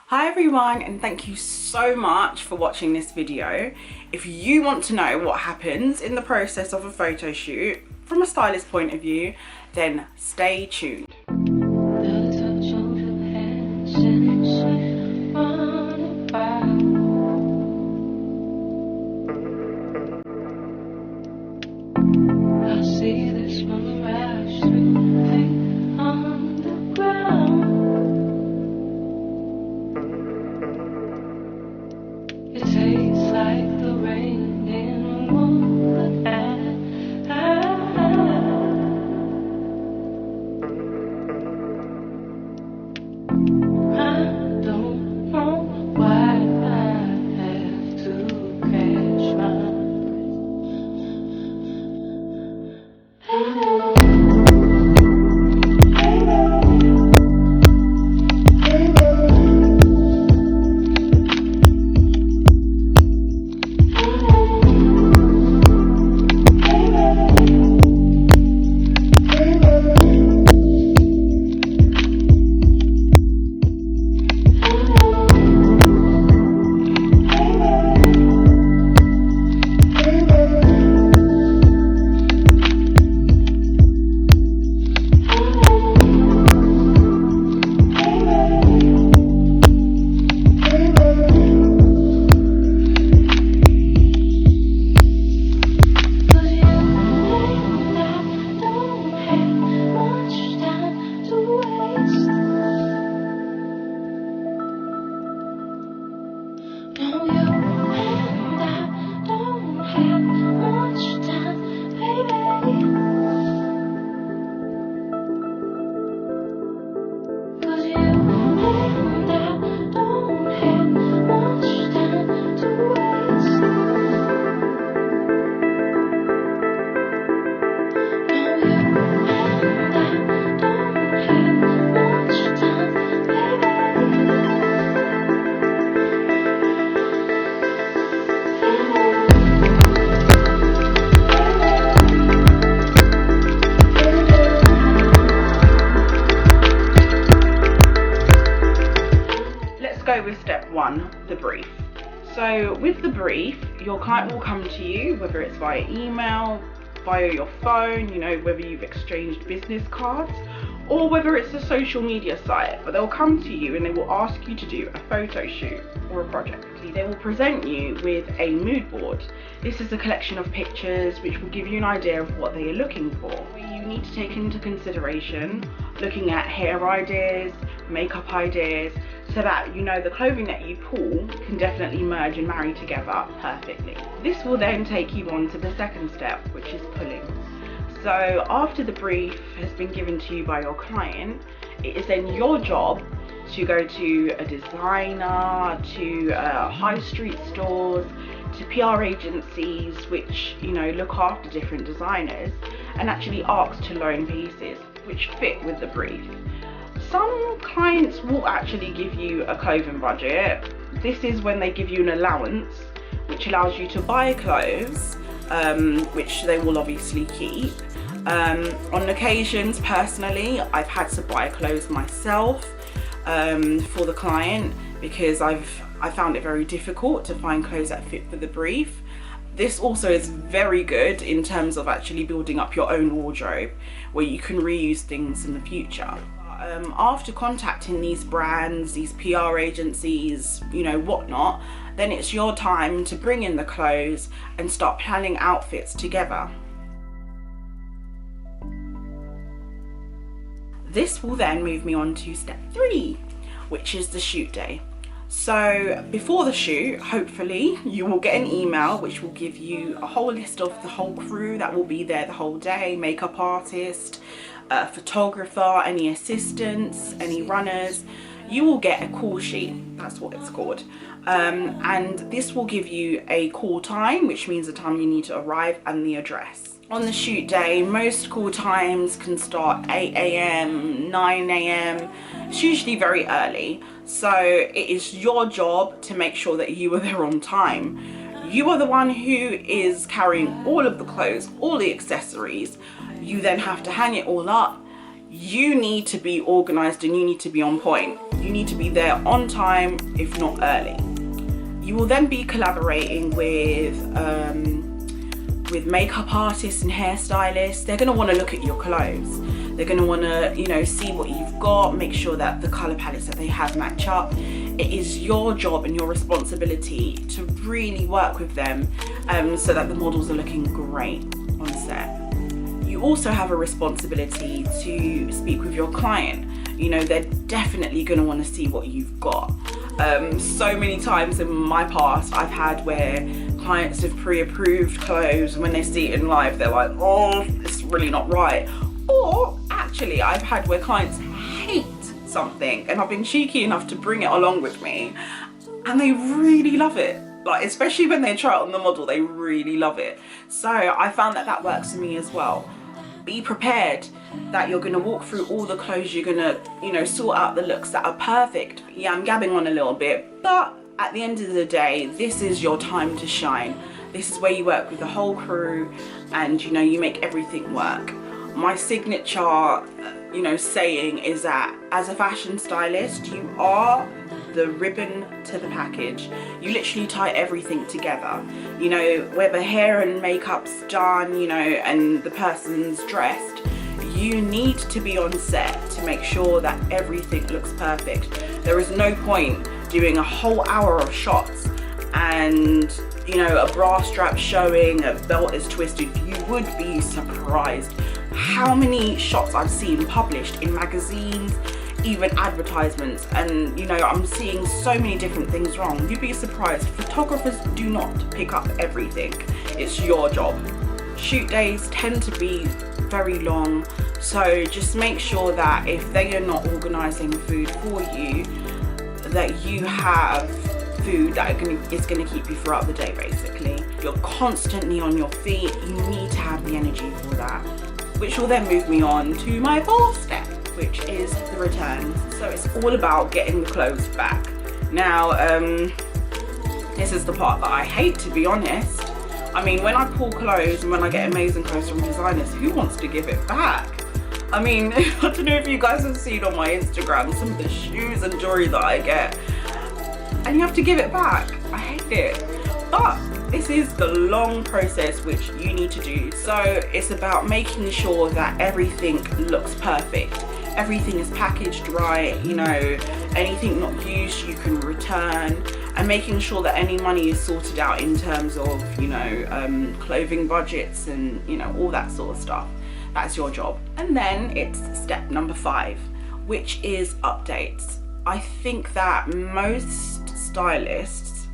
Hi everyone, and thank you so much for watching this video. If you want to know what happens in the process of a photo shoot from a stylist point of view, then stay tuned. With step one, the brief. So with the brief, your client will come to you, whether it's via email, via your phone, whether you've exchanged business cards, or whether it's a social media site, but they'll come to you and they will ask you to do a photo shoot or a project. They will present you with a mood board. This is a collection of pictures which will give you an idea of what they are looking for. You need to take into consideration looking at hair ideas, makeup ideas, so that the clothing that you pull can definitely merge and marry together perfectly. This will then take you on to the second step, which is pulling. So after the brief has been given to you by your client, it is then your job to go to a designer, to high street stores, to PR agencies which look after different designers, and actually ask to loan pieces which fit with the brief. Some clients will actually give you a clothing budget. This is when they give you an allowance which allows you to buy clothes, which they will obviously keep. On occasions, personally, I've had to buy clothes myself for the client because I found it very difficult to find clothes that fit for the brief. This also is very good in terms of actually building up your own wardrobe where you can reuse things in the future. After contacting these brands, these PR agencies, whatnot, then it's your time to bring in the clothes and start planning outfits together. This will then move me on to step 3, which is the shoot day. So before the shoot, hopefully you will get an email which will give you a whole list of the whole crew that will be there the whole day: makeup artist, photographer, any assistants, any runners. You will get a call sheet, that's what it's called, and this will give you a call time, which means the time you need to arrive, and the address. On the shoot day, most call times can start 8 AM, 9 AM. It's usually very early, so it is your job to make sure that you are there on time. You are the one who is carrying all of the clothes, all the accessories. You then have to hang it all up. you need to be organized and you need to be on point. You need to be there on time, if not early. You will then be collaborating with makeup artists and hairstylists. They're going to want to look at your clothes. They're going to want to, you know, see what you've got, make sure that the color palettes that they have match up. It is your job and your responsibility to really work with them so that the models are looking great on set. You also have a responsibility to speak with your client. You know, they're definitely going to want to see what you've got. So many times in my past, I've had where clients have pre-approved clothes, and when they see it in live, they're like, oh, it's really not right. Or actually, I've had where clients hate something and I've been cheeky enough to bring it along with me, and they really love it. Like, especially when they try it on the model, they really love it. So I found that that works for me as well. Be prepared that you're going to walk through all the clothes, you're going to, you know, sort out the looks that are perfect. Yeah, I'm gabbing on a little bit, but at the end of the day, this is your time to shine. This is where you work with the whole crew and, you know, you make everything work. My signature, you know, saying is that as a fashion stylist, you are the ribbon to the package. You literally tie everything together. You know, whether hair and makeup's done, you know, and the person's dressed, you need to be on set to make sure that everything looks perfect. There is no point doing a whole hour of shots and, you know, a bra strap showing, a belt is twisted. You would be surprised how many shots I've seen published in magazines, even advertisements, and, you know, I'm seeing so many different things wrong. You'd be surprised. Photographers do not pick up everything. It's your job. Shoot days tend to be very long, so just make sure that if they are not organising food for you, that you have food that is going to keep you throughout the day. Basically, you're constantly on your feet. You need to have the energy for that, which will then move me on to my fourth step, which is the returns. So it's all about getting the clothes back. Now, this is the part that I hate, to be honest. I mean, when I pull clothes and when I get amazing clothes from designers, who wants to give it back? I mean, I don't know if you guys have seen on my Instagram some of the shoes and jewelry that I get, and you have to give it back. I hate it. But this is the long process which you need to do. So it's about making sure that everything looks perfect. Everything is packaged right, you know, anything not used you can return, and making sure that any money is sorted out in terms of, you know, clothing budgets and, you know, all that sort of stuff. That's your job. And then it's step number 5, which is updates. I think that most stylists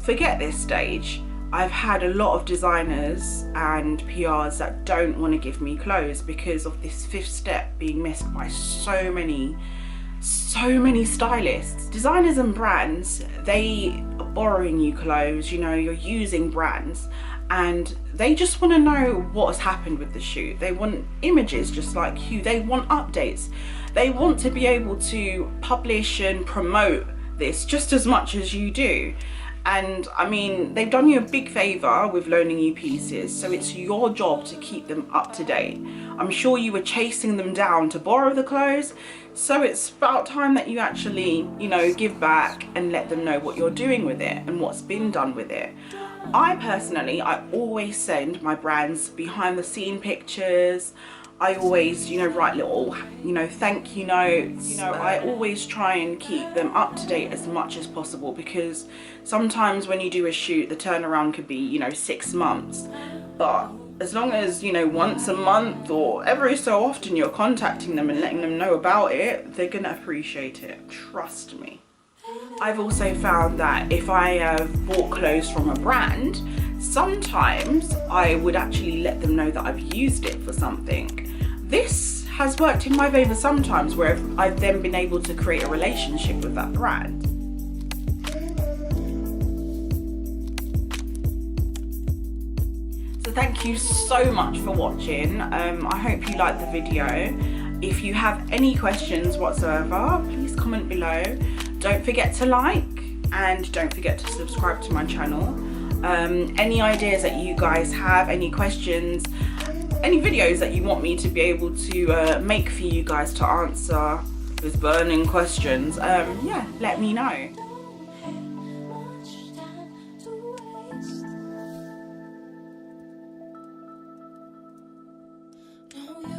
forget this stage. I've had a lot of designers and PRs that don't want to give me clothes because of this 5th step being missed by so many stylists. Designers and brands, they are borrowing you clothes, you know, you're using brands, and they just want to know what has happened with the shoot. They want images just like you. They want updates. They want to be able to publish and promote this just as much as you do. And I mean, they've done you a big favor with loaning you pieces, so it's your job to keep them up to date. I'm sure you were chasing them down to borrow the clothes, so it's about time that you actually, you know, give back and let them know what you're doing with it and what's been done with it. I personally always send my brands behind the scene pictures. I always, you know, write little, you know, thank you notes. You know, I always try and keep them up to date as much as possible, because sometimes when you do a shoot, the turnaround could be, you know, 6 months. But as long as, you know, once a month or every so often you're contacting them and letting them know about it, they're gonna appreciate it. Trust me. I've also found that if I have bought clothes from a brand, sometimes I would actually let them know that I've used it for something. This has worked in my favour sometimes, where I've then been able to create a relationship with that brand. So thank you so much for watching. I hope you liked the video. If you have any questions whatsoever, please comment below. Don't forget to like, and don't forget to subscribe to my channel. Any ideas that you guys have, any questions, any videos that you want me to be able to make for you guys to answer those burning questions, yeah, let me know. No,